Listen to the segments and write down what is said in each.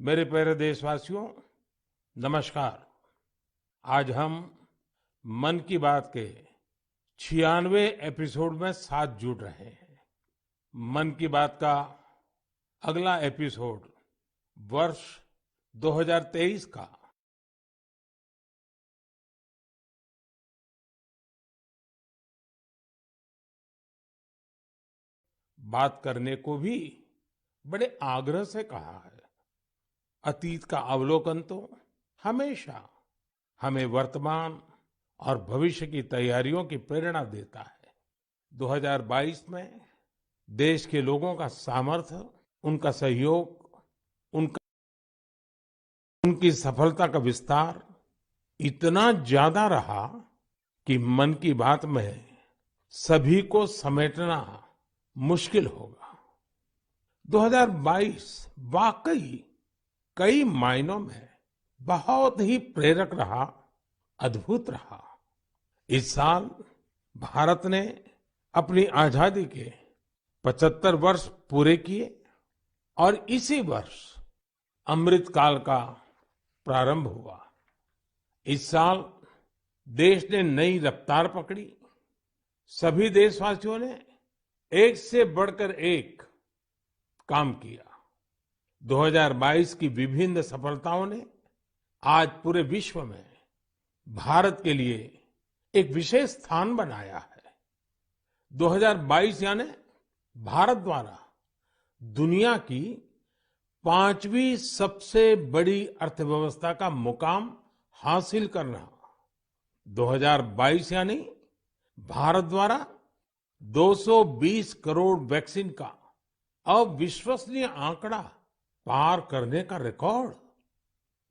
मेरे प्यारे देशवासियों, नमस्कार। आज हम मन की बात के 96वें एपिसोड में साथ जुड़ रहे हैं। मन की बात का अगला एपिसोड वर्ष 2023 का बात करने को भी बड़े आग्रह से कहा है। अतीत का अवलोकन तो हमेशा हमें वर्तमान और भविष्य की तैयारियों की प्रेरणा देता है। 2022 में देश के लोगों का सामर्थ्य, उनका सहयोग, उनका उनकी सफलता का विस्तार इतना ज्यादा रहा कि मन की बात में सभी को समेटना मुश्किल होगा। 2022 वाकई कई मायनों में बहुत ही प्रेरक रहा, अद्भुत रहा। इस साल भारत ने अपनी आजादी के 75 वर्ष पूरे किए और इसी वर्ष अमृत काल का प्रारंभ हुआ। इस साल देश ने नई रफ्तार पकड़ी। सभी देशवासियों ने एक से बढ़कर एक काम किया। 2022 की विभिन्न सफलताओं ने आज पूरे विश्व में भारत के लिए एक विशेष स्थान बनाया है। 2022 यानी भारत द्वारा दुनिया की 5वीं सबसे बड़ी अर्थव्यवस्था का मुकाम हासिल करना। 2022 यानी भारत द्वारा 220 करोड़ वैक्सीन का अविश्वसनीय आंकड़ा पार करने का रिकॉर्ड।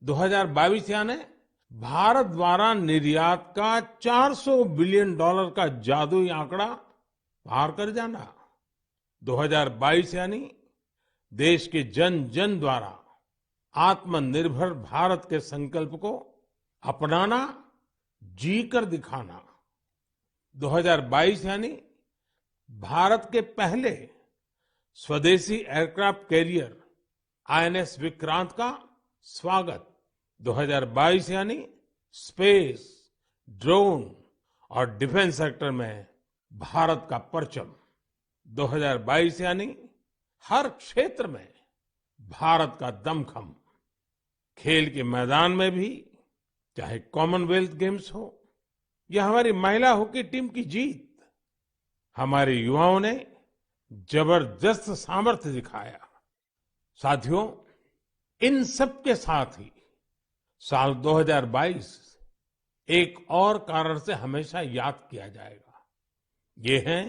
2022 यानी भारत द्वारा निर्यात का $400 बिलियन का जादुई आंकड़ा पार कर जाना। 2022 यानी देश के जन जन द्वारा आत्मनिर्भर भारत के संकल्प को अपनाना, जी कर दिखाना। 2022 यानी भारत के पहले स्वदेशी एयरक्राफ्ट कैरियर आईएनएस विक्रांत का स्वागत। 2022 यानी स्पेस, ड्रोन और डिफेंस सेक्टर में भारत का परचम। 2022 यानी हर क्षेत्र में भारत का दमखम। खेल के मैदान में भी, चाहे कॉमनवेल्थ गेम्स हो या हमारी महिला हॉकी टीम की जीत, हमारे युवाओं ने जबरदस्त सामर्थ्य दिखाया। साथियों, इन सब के साथ ही साल 2022 एक और कारण से हमेशा याद किया जाएगा। ये है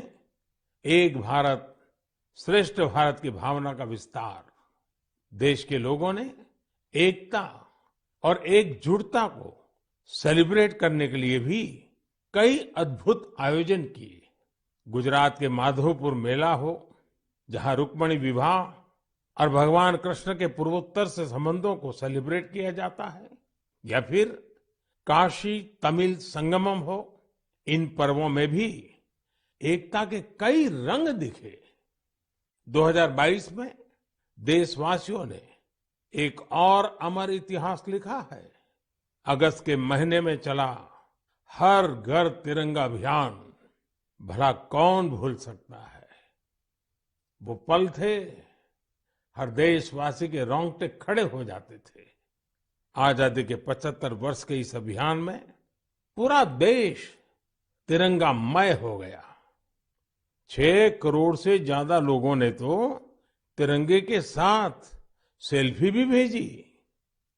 एक भारत श्रेष्ठ भारत की भावना का विस्तार। देश के लोगों ने एकता और एकजुटता को सेलिब्रेट करने के लिए भी कई अद्भुत आयोजन किए। गुजरात के माधवपुर मेला हो, जहां रुक्मिणी विवाह और भगवान कृष्ण के पूर्वोत्तर से संबंधों को सेलिब्रेट किया जाता है, या फिर काशी तमिल संगमम हो, इन पर्वों में भी एकता के कई रंग दिखे। 2022 में देशवासियों ने एक और अमर इतिहास लिखा है। अगस्त के महीने में चला हर घर तिरंगा अभियान, भला कौन भूल सकता है। वो पल थे, हर देशवासी के रोंगटे खड़े हो जाते थे। आजादी के 75 वर्ष के इस अभियान में पूरा देश तिरंगामय हो गया। 6 करोड़ से ज्यादा लोगों ने तो तिरंगे के साथ सेल्फी भी भेजी।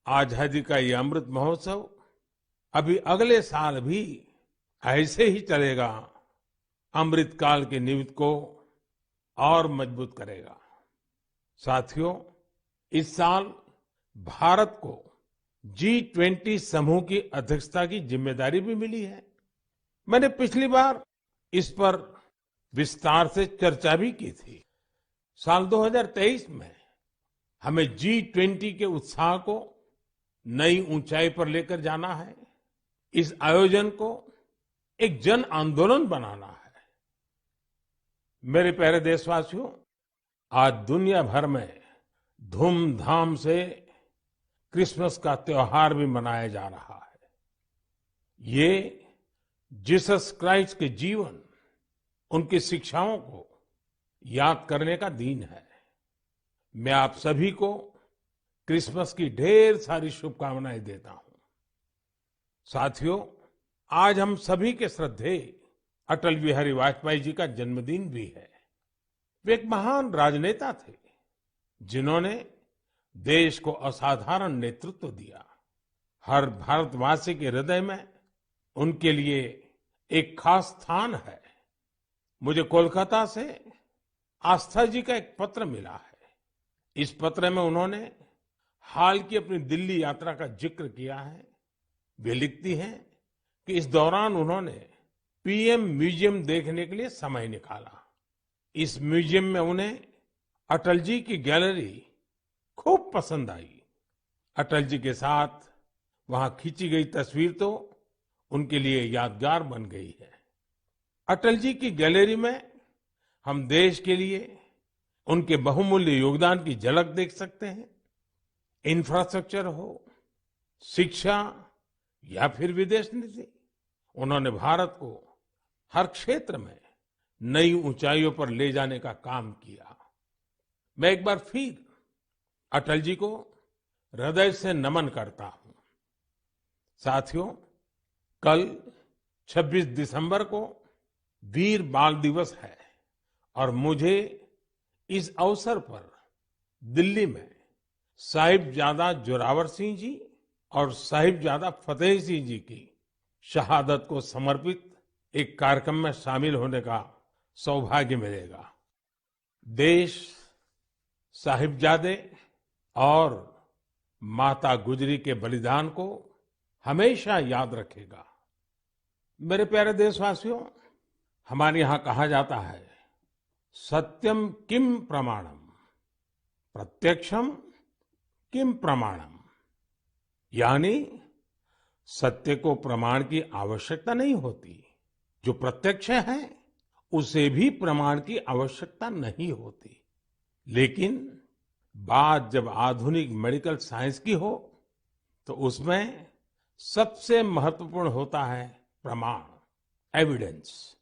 आजादी का ये अमृत महोत्सव अभी अगले साल भी ऐसे ही चलेगा, अमृत काल की नींव को और मजबूत करेगा। साथियों, इस साल भारत को G20 समूह की अध्यक्षता की जिम्मेदारी भी मिली है। मैंने पिछली बार इस पर विस्तार से चर्चा भी की थी। साल 2023 में हमें G20 के उत्साह को नई ऊंचाई पर लेकर जाना है। इस आयोजन को एक जन आंदोलन बनाना है। मेरे प्यारे देशवासियों, आज दुनिया भर में धूमधाम से क्रिसमस का त्योहार भी मनाया जा रहा है। ये जीसस क्राइस्ट के जीवन, उनकी शिक्षाओं को याद करने का दिन है। मैं आप सभी को क्रिसमस की ढेर सारी शुभकामनाएं देता हूं। साथियों, आज हम सभी के श्रद्धेय अटल बिहारी वाजपेयी जी का जन्मदिन भी है। वे एक महान राजनेता थे, जिन्होंने देश को असाधारण नेतृत्व दिया। हर भारतवासी के हृदय में उनके लिए एक खास स्थान है। मुझे कोलकाता से आस्था जी का एक पत्र मिला है। इस पत्र में उन्होंने हाल की अपनी दिल्ली यात्रा का जिक्र किया है। वे लिखती हैं कि इस दौरान उन्होंने पीएम म्यूजियम देखने के लिए समय निकाला। इस म्यूजियम में उन्हें अटल जी की गैलरी खूब पसंद आई। अटल जी के साथ वहां खींची गई तस्वीर तो उनके लिए यादगार बन गई है। अटल जी की गैलरी में हम देश के लिए उनके बहुमूल्य योगदान की झलक देख सकते हैं। इंफ्रास्ट्रक्चर हो, शिक्षा या फिर विदेश नीति, उन्होंने भारत को हर क्षेत्र में नई ऊंचाइयों पर ले जाने का काम किया। मैं एक बार फिर अटल जी को हृदय से नमन करता हूं। साथियों, कल 26 दिसंबर को वीर बाल दिवस है और मुझे इस अवसर पर दिल्ली में साहिबजादा जोरावर सिंह जी और साहिबजादा फतेह सिंह जी की शहादत को समर्पित एक कार्यक्रम में शामिल होने का सौभाग्य मिलेगा। देश साहिबजादे और माता गुजरी के बलिदान को हमेशा याद रखेगा। मेरे प्यारे देशवासियों, हमारे यहाँ कहा जाता है, सत्यम किम प्रमाणम, प्रत्यक्षम किम प्रमाणम। यानी सत्य को प्रमाण की आवश्यकता नहीं होती, जो प्रत्यक्ष है उसे भी प्रमाण की आवश्यकता नहीं होती। लेकिन बात जब आधुनिक मेडिकल साइंस की हो तो उसमें सबसे महत्वपूर्ण होता है प्रमाण, एविडेंस।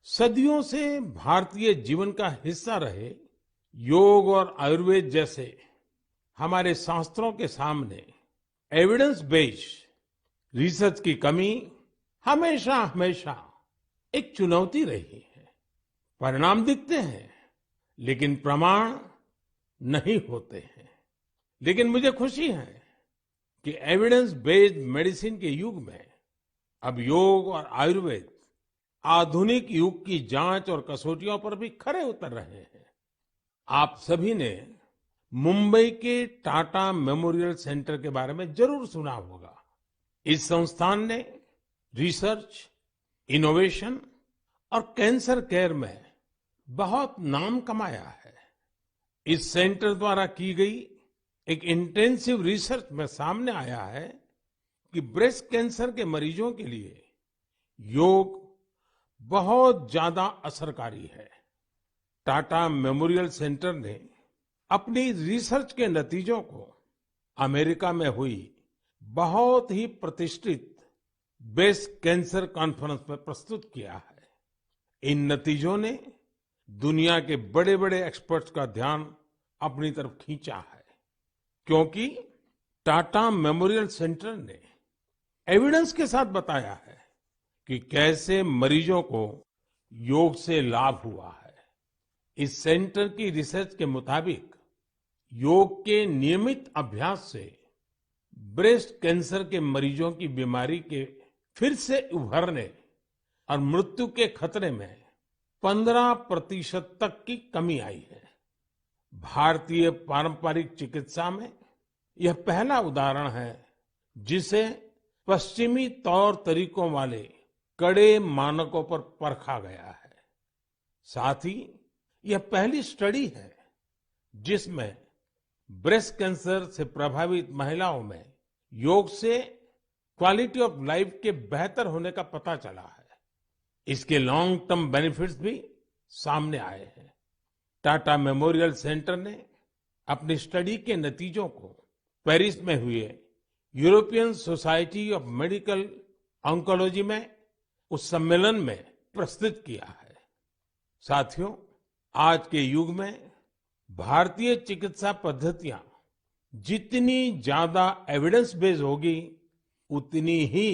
सदियों से भारतीय जीवन का हिस्सा रहे योग और आयुर्वेद जैसे हमारे शास्त्रों के सामने एविडेंस बेस्ड रिसर्च की कमी हमेशा हमेशा एक चुनौती रही है। परिणाम दिखते हैं लेकिन प्रमाण नहीं होते हैं। लेकिन मुझे खुशी है कि एविडेंस बेस्ड मेडिसिन के युग में अब योग और आयुर्वेद आधुनिक युग की जांच और कसौटियों पर भी खरे उतर रहे हैं। आप सभी ने मुंबई के टाटा मेमोरियल सेंटर के बारे में जरूर सुना होगा। इस संस्थान ने रिसर्च, इनोवेशन और कैंसर केयर में बहुत नाम कमाया है। इस सेंटर द्वारा की गई एक इंटेंसिव रिसर्च में सामने आया है कि ब्रेस्ट कैंसर के मरीजों के लिए योग बहुत ज्यादा असरकारी है। टाटा मेमोरियल सेंटर ने अपनी रिसर्च के नतीजों को अमेरिका में हुई बहुत ही प्रतिष्ठित ब्रेस्ट कैंसर कॉन्फ्रेंस में प्रस्तुत किया है। इन नतीजों ने दुनिया के बड़े बड़े एक्सपर्ट्स का ध्यान अपनी तरफ खींचा है, क्योंकि टाटा मेमोरियल सेंटर ने एविडेंस के साथ बताया है कि कैसे मरीजों को योग से लाभ हुआ है। इस सेंटर की रिसर्च के मुताबिक योग के नियमित अभ्यास से ब्रेस्ट कैंसर के मरीजों की बीमारी के फिर से उभरने और मृत्यु के खतरे में 15% तक की कमी आई है। भारतीय पारंपरिक चिकित्सा में यह पहला उदाहरण है जिसे पश्चिमी तौर तरीकों वाले कड़े मानकों पर परखा गया है। साथ ही यह पहली स्टडी है जिसमें ब्रेस्ट कैंसर से प्रभावित महिलाओं में योग से क्वालिटी ऑफ लाइफ के बेहतर होने का पता चला है। इसके लॉन्ग टर्म बेनिफिट्स भी सामने आए हैं। टाटा मेमोरियल सेंटर ने अपनी स्टडी के नतीजों को पेरिस में हुए European society of medical oncology में उस सम्मेलन में प्रस्तुत किया है। साथियों, आज के युग में भारतीय चिकित्सा पद्धतियां जितनी ज्यादा एविडेंस बेस्ड होगी, उतनी ही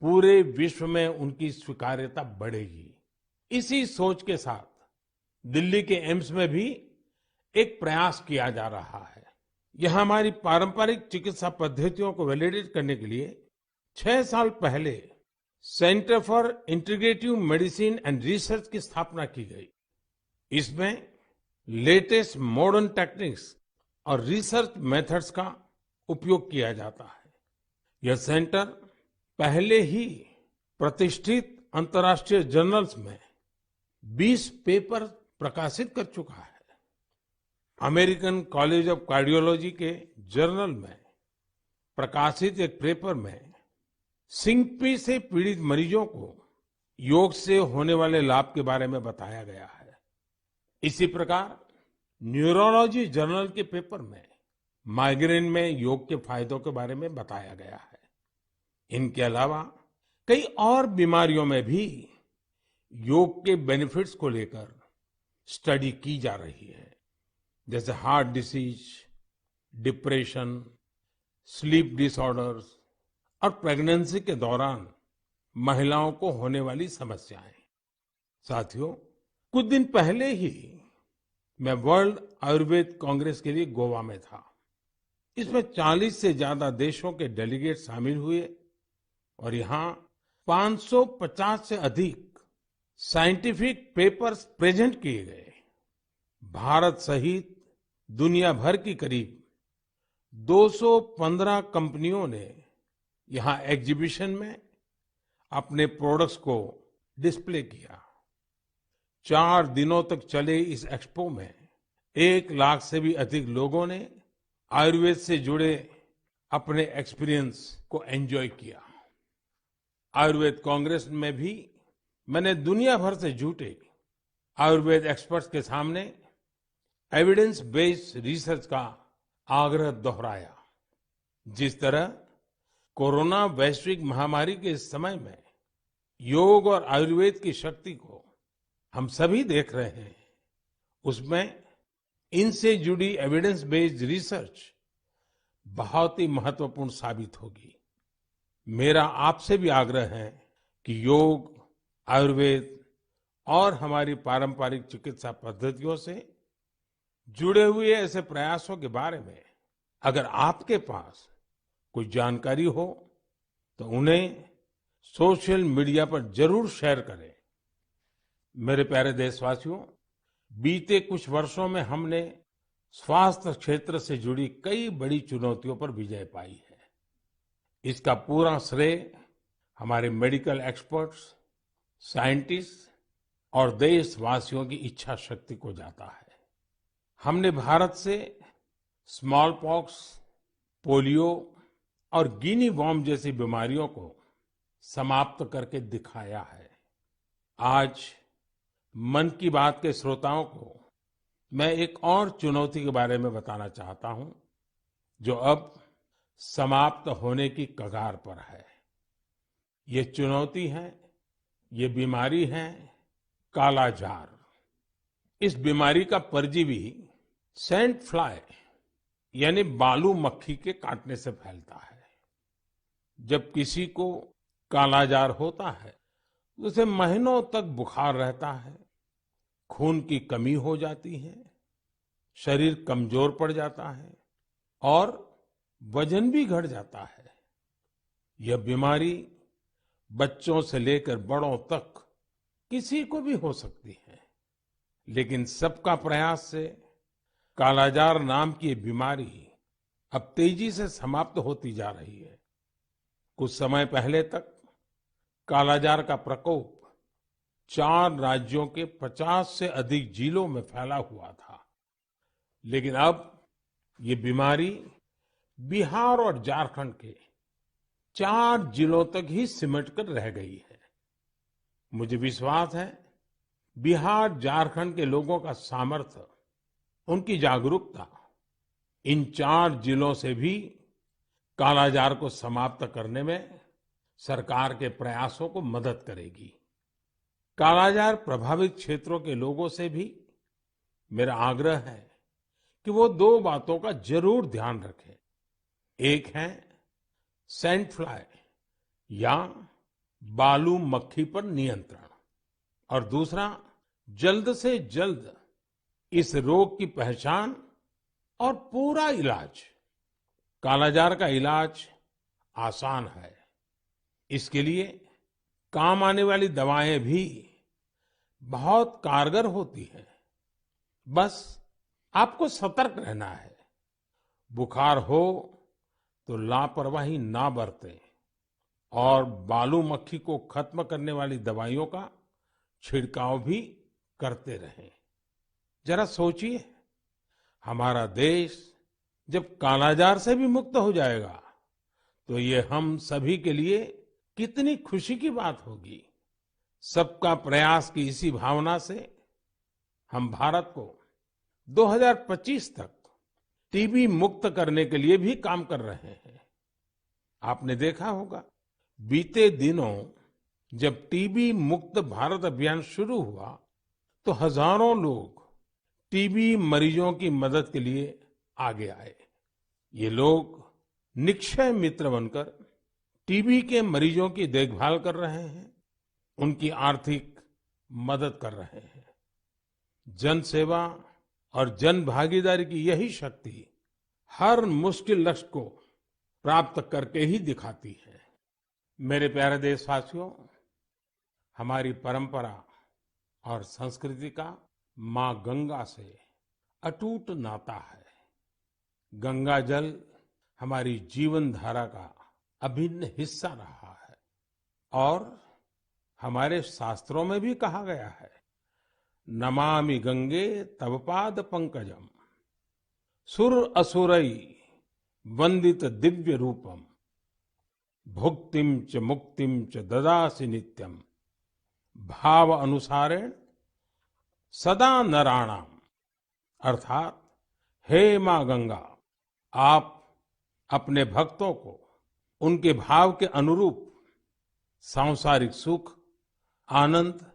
पूरे विश्व में उनकी स्वीकार्यता बढ़ेगी। इसी सोच के साथ दिल्ली के एम्स में भी एक प्रयास किया जा रहा है। यहां हमारी पारंपरिक चिकित्सा पद्धतियों को वैलिडेट करने के लिए 6 साल पहले centre for integrative medicine and research की स्थापना की गई। इसमें लेटेस्ट मॉडर्न टेक्निक्स और रिसर्च मेथड्स का उपयोग किया जाता है। यह सेंटर पहले ही प्रतिष्ठित अंतर्राष्ट्रीय जर्नल्स में 20 पेपर प्रकाशित कर चुका है। अमेरिकन कॉलेज ऑफ कार्डियोलॉजी के जर्नल में प्रकाशित एक पेपर में सिंकपी से पीड़ित मरीजों को योग से होने वाले लाभ के बारे में बताया गया है। इसी प्रकार न्यूरोलॉजी जर्नल के पेपर में माइग्रेन में योग के फायदों के बारे में बताया गया है। इनके अलावा कई और बीमारियों में भी योग के बेनिफिट्स को लेकर स्टडी की जा रही है, जैसे heart disease, depression, sleep disorders और प्रेगनेंसी के दौरान महिलाओं को होने वाली समस्याएं। साथियों, कुछ दिन पहले ही मैं वर्ल्ड आयुर्वेद कांग्रेस के लिए गोवा में था। इसमें 40 से ज्यादा देशों के डेलीगेट शामिल हुए और यहाँ 550 से अधिक साइंटिफिक पेपर्स प्रेजेंट किए गए। भारत सहित दुनिया भर की करीब 215 कंपनियों ने यहाँ एग्जीबिशन में अपने प्रोडक्ट्स को डिस्प्ले किया। 4 दिनों तक चले इस एक्सपो में 1 लाख से भी अधिक लोगों ने आयुर्वेद से जुड़े अपने एक्सपीरियंस को एंजॉय किया। आयुर्वेद कांग्रेस में भी मैंने दुनिया भर से जुटे आयुर्वेद एक्सपर्ट्स के सामने एविडेंस बेस्ड रिसर्च का आग्रह दोहराया। जिस तरह कोरोना वैश्विक महामारी के इस समय में योग और आयुर्वेद की शक्ति को हम सभी देख रहे हैं, उसमें इनसे जुड़ी एविडेंस बेस्ड रिसर्च बहुत ही महत्वपूर्ण साबित होगी। मेरा आपसे भी आग्रह है कि योग, आयुर्वेद और हमारी पारंपरिक चिकित्सा पद्धतियों से जुड़े हुए ऐसे प्रयासों के बारे में अगर आपके पास कोई जानकारी हो तो उन्हें सोशल मीडिया पर जरूर शेयर करें। मेरे प्यारे देशवासियों, बीते कुछ वर्षों में हमने स्वास्थ्य क्षेत्र से जुड़ी कई बड़ी चुनौतियों पर विजय पाई है। इसका पूरा श्रेय हमारे मेडिकल एक्सपर्ट्स, साइंटिस्ट और देशवासियों की इच्छा शक्ति को जाता है। हमने भारत से स्मॉल पॉक्स, पोलियो और गिनी वॉर्म जैसी बीमारियों को समाप्त करके दिखाया है। आज मन की बात के श्रोताओं को मैं एक और चुनौती के बारे में बताना चाहता हूं, जो अब समाप्त होने की कगार पर है। ये चुनौती है, ये बीमारी है कालाजार। इस बीमारी का परजीवी सैंड फ्लाई यानी बालू मक्खी के काटने से फैलता है। जब किसी को कालाजार होता है तो उसे महीनों तक बुखार रहता है, खून की कमी हो जाती है, शरीर कमजोर पड़ जाता है और वजन भी घट जाता है। यह बीमारी बच्चों से लेकर बड़ों तक किसी को भी हो सकती है, लेकिन सबका प्रयास से कालाजार नाम की ये बीमारी अब तेजी से समाप्त होती जा रही है। कुछ समय पहले तक कालाजार का प्रकोप 4 राज्यों के 50 से अधिक जिलों में फैला हुआ था, लेकिन अब ये बीमारी बिहार और झारखंड के 4 जिलों तक ही सिमट कर रह गई है। मुझे विश्वास है बिहार, झारखंड के लोगों का सामर्थ्य, उनकी जागरूकता इन 4 जिलों से भी कालाजार को समाप्त करने में सरकार के प्रयासों को मदद करेगी। कालाजार प्रभावित क्षेत्रों के लोगों से भी मेरा आग्रह है कि वो 2 बातों का जरूर ध्यान रखें। एक है सैंड फ्लाई या बालू मक्खी पर नियंत्रण और दूसरा जल्द से जल्द इस रोग की पहचान और पूरा इलाज। कालाजार का इलाज आसान है। इसके लिए काम आने वाली दवाएं भी बहुत कारगर होती हैं। बस आपको सतर्क रहना है। बुखार हो तो लापरवाही ना बरतें और बालू मक्खी को खत्म करने वाली दवाइयों का छिड़काव भी करते रहें। जरा सोचिए, हमारा देश जब कालाजार से भी मुक्त हो जाएगा तो ये हम सभी के लिए कितनी खुशी की बात होगी। सबका प्रयास की इसी भावना से हम भारत को 2025 तक टीबी मुक्त करने के लिए भी काम कर रहे हैं। आपने देखा होगा, बीते दिनों जब टीबी मुक्त भारत अभियान शुरू हुआ तो हजारों लोग टीबी मरीजों की मदद के लिए आगे आए। ये लोग निक्षय मित्र बनकर टीबी के मरीजों की देखभाल कर रहे हैं, उनकी आर्थिक मदद कर रहे हैं। जन सेवा और जन भागीदारी की यही शक्ति हर मुश्किल लक्ष्य को प्राप्त करके ही दिखाती है। मेरे प्यारे देशवासियों, हमारी परंपरा और संस्कृति का मां गंगा से अटूट नाता है। गंगा जल हमारी जीवन धारा का अभिन्न हिस्सा रहा है और हमारे शास्त्रों में भी कहा गया है, नमामि गंगे तव पाद पंकजम सुर असुरई वंदित दिव्य रूपम भुक्तिम च मुक्तिम च ददासि नित्यम भाव अनुसारेण सदा नराणाम। अर्थात, हे मां गंगा, आप अपने भक्तों को उनके भाव के अनुरूप सांसारिक सुख, आनंद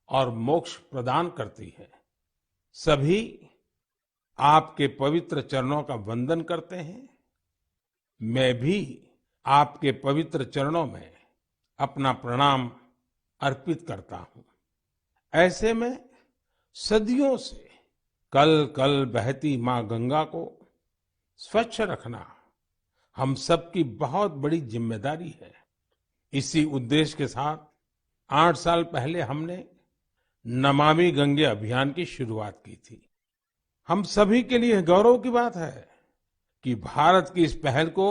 और मोक्ष प्रदान करती है। सभी आपके पवित्र चरणों का वंदन करते हैं। मैं भी आपके पवित्र चरणों में अपना प्रणाम अर्पित करता हूं। ऐसे में सदियों से कल कल बहती मां गंगा को स्वच्छ रखना हम सबकी बहुत बड़ी जिम्मेदारी है। इसी उद्देश्य के साथ 8 साल पहले हमने नमामि गंगे अभियान की शुरुआत की थी। हम सभी के लिए गौरव की बात है कि भारत की इस पहल को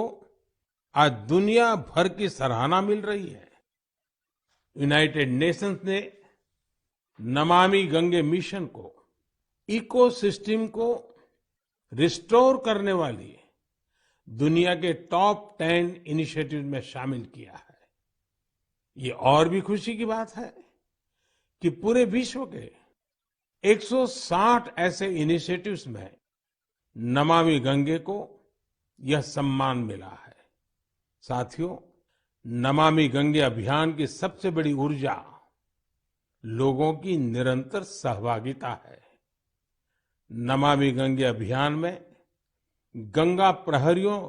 आज दुनिया भर की सराहना मिल रही है। यूनाइटेड नेशंस ने नमामि गंगे मिशन को इकोसिस्टम को रिस्टोर करने वाली दुनिया के टॉप 10 इनिशिएटिव में शामिल किया है। ये और भी खुशी की बात है कि पूरे विश्व के 160 ऐसे इनिशिएटिव्स में नमामि गंगे को यह सम्मान मिला है। साथियों, नमामि गंगे अभियान की सबसे बड़ी ऊर्जा लोगों की निरंतर सहभागिता है। नमामि गंगे अभियान में गंगा प्रहरियों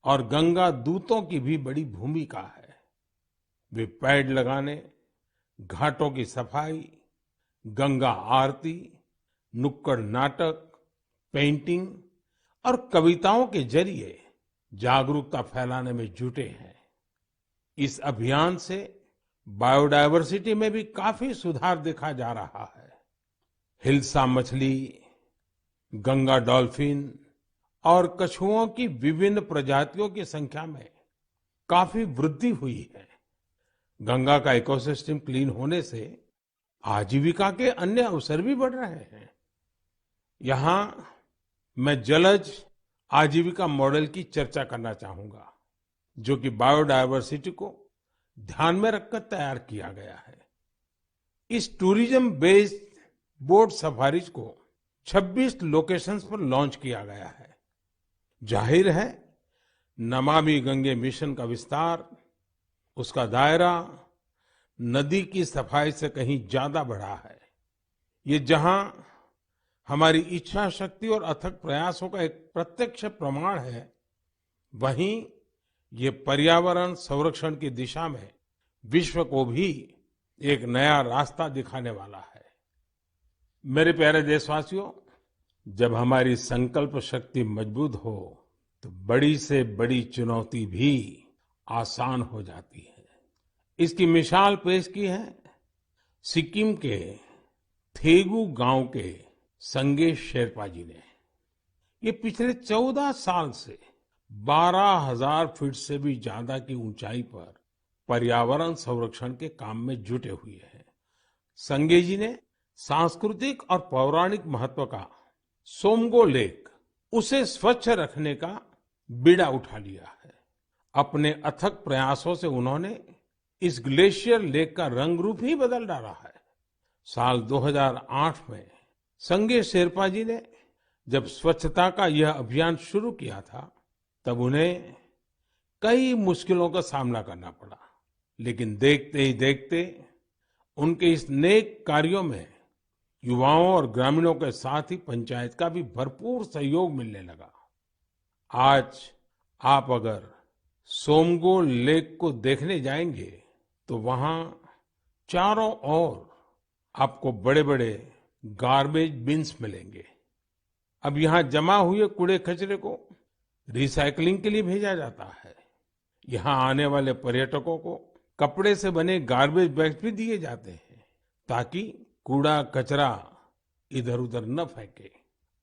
और गंगा दूतों की भी बड़ी भूमिका है। वे पेड़ लगाने, घाटों की सफाई, गंगा आरती, नुक्कड़ नाटक, पेंटिंग और कविताओं के जरिए जागरूकता फैलाने में जुटे हैं। इस अभियान से बायोडायवर्सिटी में भी काफी सुधार देखा जा रहा है। हिल्सा मछली, गंगा डॉल्फिन और कछुओं की विभिन्न प्रजातियों की संख्या में काफी वृद्धि हुई है। गंगा का इकोसिस्टम क्लीन होने से आजीविका के अन्य अवसर भी बढ़ रहे हैं। यहाँ मैं जलज आजीविका मॉडल की चर्चा करना चाहूंगा, जो कि बायोडायवर्सिटी को ध्यान में रखकर तैयार किया गया है। इस टूरिज्म बेस्ड बोट सफारीज को 26 लोकेशंस पर लॉन्च किया गया है। जाहिर है, नमामि गंगे मिशन का विस्तार, उसका दायरा नदी की सफाई से कहीं ज्यादा बढ़ा है। ये जहां हमारी इच्छा शक्ति और अथक प्रयासों का एक प्रत्यक्ष प्रमाण है, वहीं ये पर्यावरण संरक्षण की दिशा में विश्व को भी एक नया रास्ता दिखाने वाला है। मेरे प्यारे देशवासियों, जब हमारी संकल्प शक्ति मजबूत हो तो बड़ी से बड़ी चुनौती भी आसान हो जाती है। इसकी मिसाल पेश की है सिक्किम के थेगू गांव के संगे शेरपा जी ने। ये पिछले 14 साल से 12,000 फीट से भी ज्यादा की ऊंचाई पर पर्यावरण संरक्षण के काम में जुटे हुए हैं। संगे जी ने सांस्कृतिक और पौराणिक महत्व का सोमगो लेक, उसे स्वच्छ रखने का बीड़ा उठा लिया है। अपने अथक प्रयासों से उन्होंने इस ग्लेशियर लेक का रंग रूप ही बदल डाला है। साल 2008 में संगे शेरपा जी ने जब स्वच्छता का यह अभियान शुरू किया था, तब उन्हें कई मुश्किलों का सामना करना पड़ा, लेकिन देखते ही देखते उनके इस नेक कार्यों में युवाओं और ग्रामीणों के साथ ही पंचायत का भी भरपूर सहयोग मिलने लगा। आज आप अगर सोमगो लेक को देखने जाएंगे तो वहां चारों ओर आपको बड़े-बड़े गार्बेज बिन्स मिलेंगे। अब यहाँ जमा हुए कूड़े कचरे को रिसाइकलिंग के लिए भेजा जाता है। यहाँ आने वाले पर्यटकों को कपड़े से बने गार्बेज बैग्स भी दिए जाते हैं, ताकि कूड़ा कचरा इधर उधर न फेंके।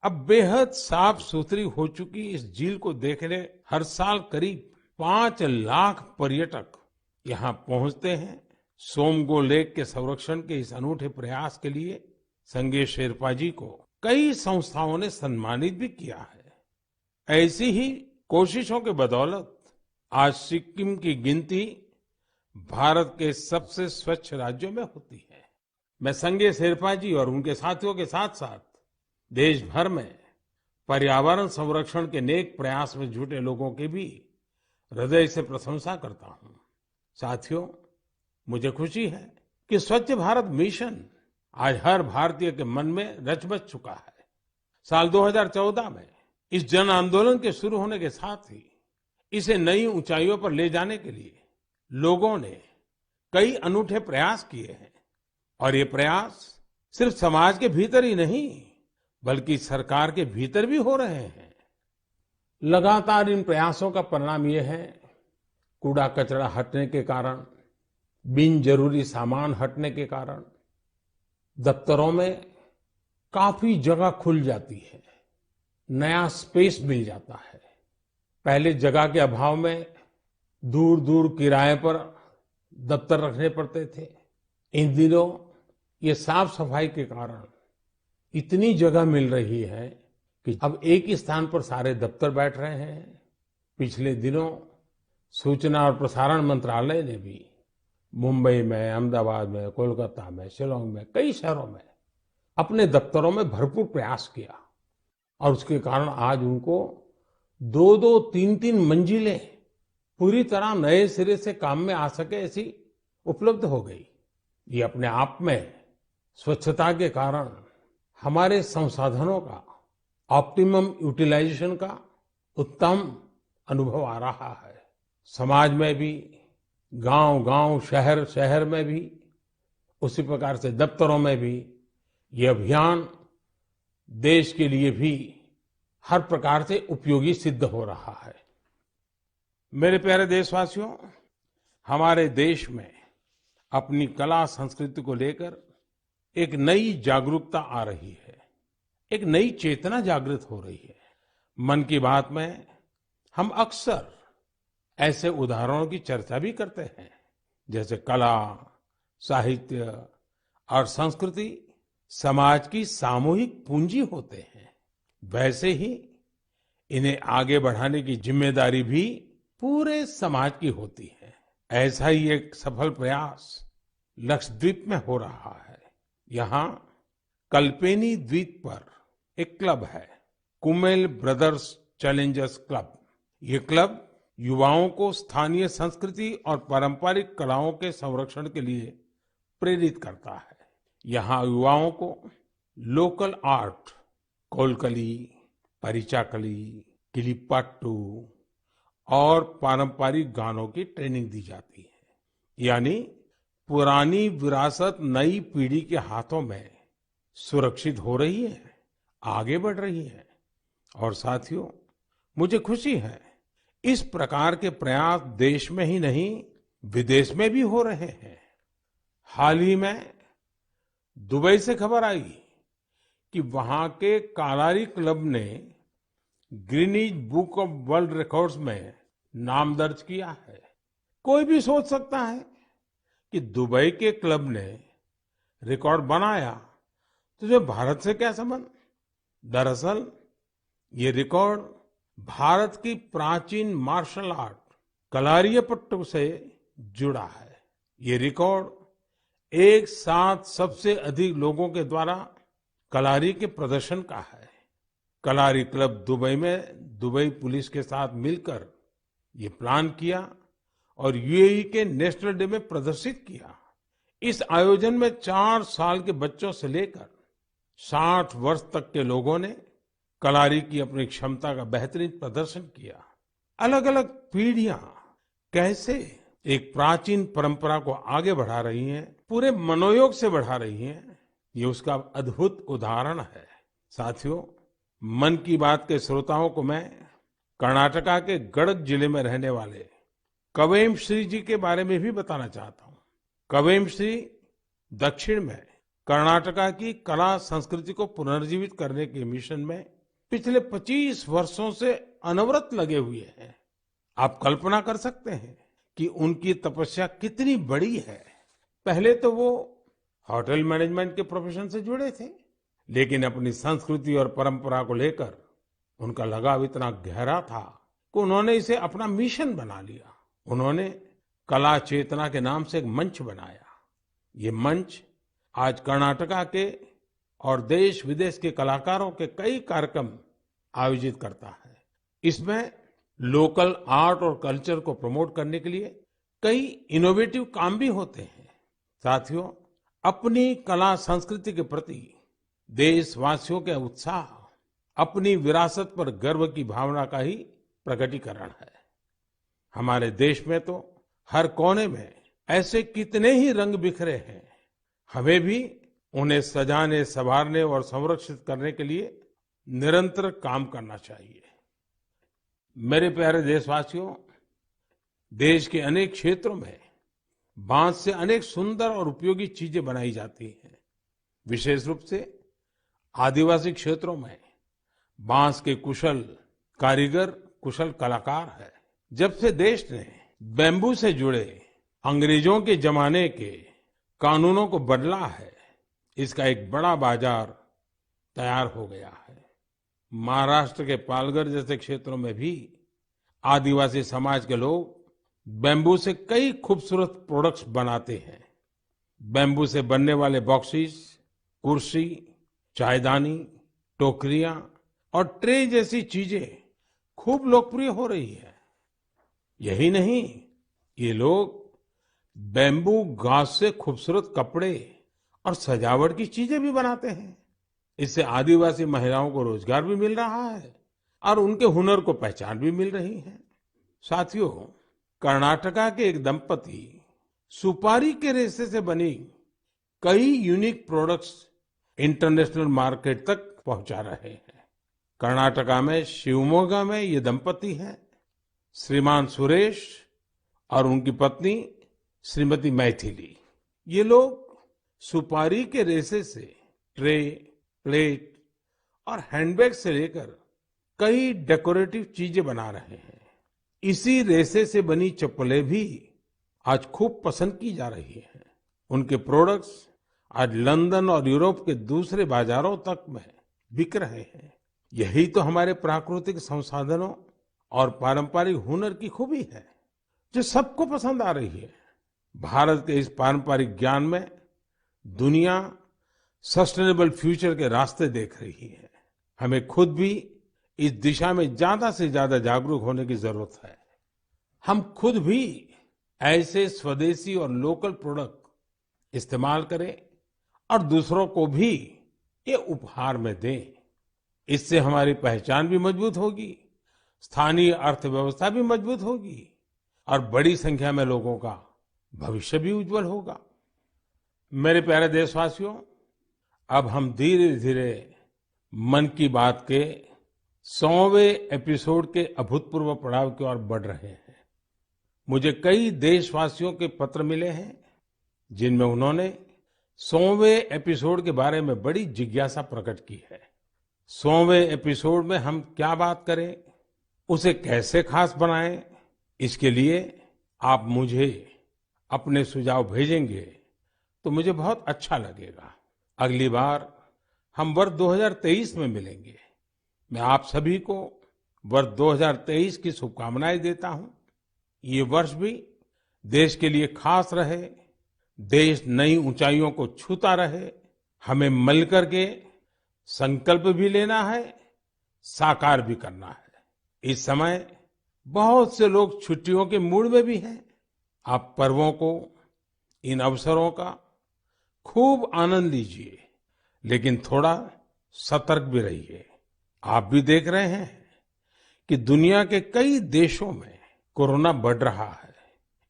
अब बेहद साफ सुथरी हो चुकी इस झील को देखने हर साल करीब 5 लाख पर्यटक यहाँ पहुंचते हैं। सोमगो लेक के संरक्षण के इस अनूठे प्रयास के लिए संगे शेरपा जी को कई संस्थाओं ने सम्मानित भी किया है। ऐसी ही कोशिशों के बदौलत आज सिक्किम की गिनती भारत के सबसे स्वच्छ राज्यों में होती है। मैं संगे शेरपा जी और उनके साथियों के साथ साथ देश भर में पर्यावरण संरक्षण के नेक प्रयास में जुटे लोगों की भी हृदय से प्रशंसा करता हूं। साथियों, मुझे खुशी है कि स्वच्छ भारत मिशन आज हर भारतीय के मन में रच बस चुका है। साल 2014 में इस जन आंदोलन के शुरू होने के साथ ही इसे नई ऊंचाइयों पर ले जाने के लिए लोगों ने कई अनूठे प्रयास किए हैं, और ये प्रयास सिर्फ समाज के भीतर ही नहीं, बल्कि सरकार के भीतर भी हो रहे हैं। लगातार इन प्रयासों का परिणाम ये है, कूड़ा कचरा हटने के कारण, बिन जरूरी सामान हटने के कारण दफ्तरों में काफी जगह खुल जाती है, नया स्पेस मिल जाता है। पहले जगह के अभाव में दूर दूर किराए पर दफ्तर रखने पड़ते थे। इन दिनों ये साफ सफाई के कारण इतनी जगह मिल रही है कि अब एक ही स्थान पर सारे दफ्तर बैठ रहे हैं। पिछले दिनों सूचना और प्रसारण मंत्रालय ने भी मुंबई में, अहमदाबाद में, कोलकाता में, शिलांग में, कई शहरों में अपने दफ्तरों में भरपूर प्रयास किया, और उसके कारण आज उनको 2-2, 3-3 मंजिलें पूरी तरह नए सिरे से काम में आ सके ऐसी उपलब्ध हो गई। ये अपने आप में स्वच्छता के कारण हमारे संसाधनों का ऑप्टिमम यूटिलाइजेशन का उत्तम अनुभव आ रहा है। समाज में भी, गांव-गांव, शहर-शहर में भी, उसी प्रकार से दफ्तरों में भी ये अभियान देश के लिए भी हर प्रकार से उपयोगी सिद्ध हो रहा है। मेरे प्यारे देशवासियों, हमारे देश में अपनी कला संस्कृति को लेकर एक नई जागरूकता आ रही है, एक नई चेतना जागृत हो रही है। मन की बात में हम अक्सर ऐसे उदाहरणों की चर्चा भी करते हैं, जैसे कला, साहित्य और संस्कृति समाज की सामूहिक पूंजी होते हैं। वैसे ही इन्हें आगे बढ़ाने की जिम्मेदारी भी पूरे समाज की होती है। ऐसा ही एक सफल प्रयास लक्षद्वीप में हो रहा है। यहाँ कल्पेनी द्वीप पर एक क्लब है, कुमेल ब्रदर्स चैलेंजर्स क्लब। ये क्लब युवाओं को स्थानीय संस्कृति और पारंपरिक कलाओं के संरक्षण के लिए प्रेरित करता है। यहाँ युवाओं को लोकल आर्ट, कोलकली, परिचाकली, किलिप्पाट्टू और पारंपरिक गानों की ट्रेनिंग दी जाती है। यानी पुरानी विरासत नई पीढ़ी के हाथों में सुरक्षित हो रही है, आगे बढ़ रही है। और साथियों, मुझे खुशी है इस प्रकार के प्रयास देश में ही नहीं विदेश में भी हो रहे हैं। हाल ही में दुबई से खबर आई कि वहां के कालारी क्लब ने Guinness book of world records में नाम दर्ज किया है। कोई भी सोच सकता है कि दुबई के क्लब ने रिकॉर्ड बनाया तो जो भारत से क्या संबंध। दरअसल ये रिकॉर्ड भारत की प्राचीन मार्शल आर्ट कलारियपट्टू से जुड़ा है। ये रिकॉर्ड एक साथ सबसे अधिक लोगों के द्वारा कलारी के प्रदर्शन का है। कलारी क्लब दुबई में दुबई पुलिस के साथ मिलकर ये प्लान किया और यूएई के नेशनल डे में प्रदर्शित किया। इस आयोजन में 4 साल के बच्चों से लेकर 60 वर्ष तक के लोगों ने कलारी की अपनी क्षमता का बेहतरीन प्रदर्शन किया। अलग अलग पीढ़ियां कैसे एक प्राचीन परंपरा को आगे बढ़ा रही हैं, पूरे मनोयोग से बढ़ा रही हैं, ये उसका अद्भुत उदाहरण है। साथियों, मन की बात के श्रोताओं को मैं कर्नाटका के गडक जिले में रहने वाले कवेम श्री जी के बारे में भी बताना चाहता हूँ। कवेम श्री दक्षिण में कर्नाटका की कला संस्कृति को पुनर्जीवित करने के मिशन में पिछले 25 वर्षों से अनवरत लगे हुए हैं। आप कल्पना कर सकते हैं कि उनकी तपस्या कितनी बड़ी है। पहले तो वो होटल मैनेजमेंट के प्रोफेशन से जुड़े थे, लेकिन अपनी संस्कृति और परंपरा को लेकर उनका लगाव इतना गहरा था कि उन्होंने इसे अपना मिशन बना लिया। उन्होंने कला चेतना के नाम से एक मंच बनाया। ये मंच आज कर्नाटका के और देश विदेश के कलाकारों के कई कार्यक्रम आयोजित करता है। इसमें लोकल आर्ट और कल्चर को प्रमोट करने के लिए कई इनोवेटिव काम भी होते हैं। साथियों, अपनी कला संस्कृति के प्रति देशवासियों के उत्साह अपनी विरासत पर गर्व की भावना का ही प्रकटीकरण है। हमारे देश में तो हर कोने में ऐसे कितने ही रंग बिखरे हैं। हमें भी उन्हें सजाने, संवारने और संरक्षित करने के लिए निरंतर काम करना चाहिए। मेरे प्यारे देशवासियों, देश के अनेक क्षेत्रों में बांस से अनेक सुंदर और उपयोगी चीजें बनाई जाती हैं। विशेष रूप से आदिवासी क्षेत्रों में बांस के कुशल कारीगर कुशल कलाकार है। जब से देश ने बैम्बू से जुड़े अंग्रेजों के जमाने के कानूनों को बदला है, इसका एक बड़ा बाजार तैयार हो गया है। महाराष्ट्र के पालघर जैसे क्षेत्रों में भी आदिवासी समाज के लोग बैम्बू से कई खूबसूरत प्रोडक्ट्स बनाते हैं। बैम्बू से बनने वाले बॉक्सेस, कुर्सी, चायदानी, टोकरियां और ट्रे जैसी चीजें खूब लोकप्रिय हो रही है। यही नहीं, ये लोग बैम्बू घास से खूबसूरत कपड़े और सजावट की चीजें भी बनाते हैं। इससे आदिवासी महिलाओं को रोजगार भी मिल रहा है और उनके हुनर को पहचान भी मिल रही है। साथियों, कर्नाटका के एक दंपति सुपारी के रेशे से बनी कई यूनिक प्रोडक्ट्स इंटरनेशनल मार्केट तक पहुंचा रहे हैं। कर्नाटका में शिवमोगा में ये दंपति हैं, श्रीमान सुरेश और उनकी पत्नी श्रीमती मैथिली। ये लोग सुपारी के रेशे से ट्रे, प्लेट और हैंडबैग से लेकर कई डेकोरेटिव चीजें बना रहे हैं। इसी रेशे से बनी चप्पलें भी आज खूब पसंद की जा रही हैं। उनके प्रोडक्ट्स आज लंदन और यूरोप के दूसरे बाजारों तक में बिक रहे हैं। यही तो हमारे प्राकृतिक संसाधनों और पारंपरिक हुनर की खूबी है, जो सबको पसंद आ रही है। भारत के इस पारंपरिक ज्ञान में दुनिया सस्टेनेबल फ्यूचर के रास्ते देख रही है। हमें खुद भी इस दिशा में ज्यादा से ज्यादा जागरूक होने की जरूरत है। हम खुद भी ऐसे स्वदेशी और लोकल प्रोडक्ट इस्तेमाल करें और दूसरों को भी ये उपहार में दें। इससे हमारी पहचान भी मजबूत होगी, स्थानीय अर्थव्यवस्था भी मजबूत होगी और बड़ी संख्या में लोगों का भविष्य भी उज्जवल होगा। मेरे प्यारे देशवासियों, अब हम धीरे धीरे मन की बात के 100वें एपिसोड के अभूतपूर्व पड़ाव की ओर बढ़ रहे हैं। मुझे कई देशवासियों के पत्र मिले हैं जिनमें उन्होंने 100वें एपिसोड के बारे में बड़ी जिज्ञासा प्रकट की है। 100वें एपिसोड में हम क्या बात करें, उसे कैसे खास बनाएं, इसके लिए आप मुझे अपने सुझाव भेजेंगे तो मुझे बहुत अच्छा लगेगा। अगली बार हम वर्ष 2023 में मिलेंगे। मैं आप सभी को वर्ष 2023 की शुभकामनाएं देता हूं। ये वर्ष भी देश के लिए खास रहे, देश नई ऊंचाइयों को छूता रहे। हमें मिलकर के संकल्प भी लेना है, साकार भी करना है। इस समय बहुत से लोग छुट्टियों के मूड में भी हैं। आप पर्वों को, इन अवसरों का खूब आनंद लीजिए, लेकिन थोड़ा सतर्क भी रहिए। आप भी देख रहे हैं कि दुनिया के कई देशों में कोरोना बढ़ रहा है।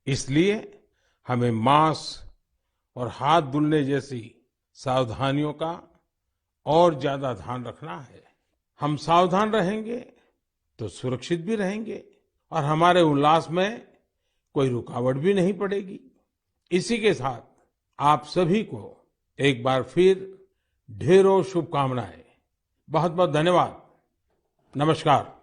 इसलिए हमें मास्क और हाथ धुलने जैसी सावधानियों का और ज्यादा ध्यान रखना है। हम सावधान रहेंगे तो सुरक्षित भी रहेंगे और हमारे उल्लास में कोई रुकावट भी नहीं पड़ेगी। इसी के साथ आप सभी को एक बार फिर ढेरों शुभकामनाएं। बहुत बहुत धन्यवाद। नमस्कार।